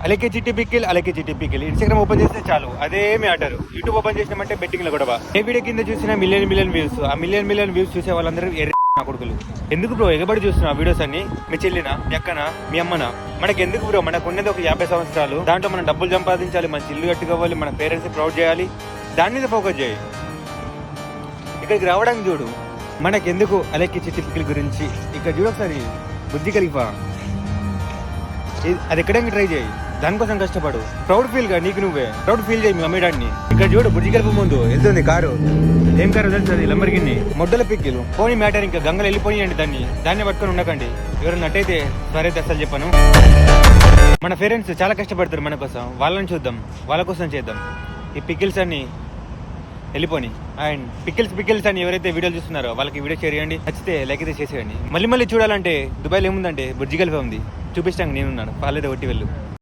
అలకే చిట్టి pickle Instagram open చేస్తే చాలు అదే మ్యాటర్. యూట్యూబ్ ఓపెన్ చేసినామంటే బెట్టింగ్ లో గొడవ. ఏ వీడియో కింద చూసినా మిలియన్ వ్యూస్. ఆ మిలియన్ వ్యూస్ చూసే వాళ్ళందరూ నా కొడుకులు. ఎందుకు బ్రో ఎగబడి చూస్తున్నా వీడియోస్ అన్ని? మీ చెల్లినా, మీ అక్కనా, మీ అమ్మనా? మనకి ఎందుకు బ్రో? మనకు ఉన్నది ఒక 50 సంవత్సరాలు. దాంట్లో మనం డబ్బులు సంపాదించాలి, మంచి ఇల్లు కట్టుకోవాలి, మన పేరెంట్స్ ప్రౌడ్ చేయాలి. దాని మీద ఫోకస్ చేయి. ఇక్కడికి రావడానికి చూడు. మనకెందుకు అలెక్కి చిట్టి పిక్కిల్ గురించి? ఇక్కడ చూడు ఒకసారి బుద్ధి ఖలీఫా. అది ఎక్కడానికి ట్రై చేయి, దానికోసం కష్టపడు. ప్రౌడ్ ఫీల్ గా నీకు నువ్వే ప్రౌడ్ ఫీల్ చేయి మీ మమ్మీ డాడీని. ఇక్కడ చూడు బుద్ధి కలిపి ముందు వెళ్తుంది కారు. ఏం కారు తెలుసు? లంబర్గిన్ని మొడ్డల పిక్కిలు. పోనీ మ్యాటర్ ఇంకా గంగలు వెళ్ళిపోయియండి. దాన్ని పట్టుకొని ఉండకండి. ఎవరైనా నట్టయితే సరైతే అసలు చెప్పను. మన పేరెంట్స్ చాలా కష్టపడతారు మన కోసం. వాళ్ళని చూద్దాం, వాళ్ళ కోసం చేద్దాం. ఈ పికిల్స్ అన్ని వెళ్ళిపోని. అండ్ పికిల్స్ అని ఎవరైతే వీడియోలు చూస్తున్నారో వాళ్ళకి వీడియో షేర్ చేయండి. నచ్చితే లైక్ అయితే చేసేయండి. మళ్ళీ చూడాలంటే దుబాయ్లో ఏముందంటే బుర్జ్ ఖలీఫా ఉంది, చూపిస్తాను. నేనున్నాను. పాలేదో ఒట్టి వెళ్ళు.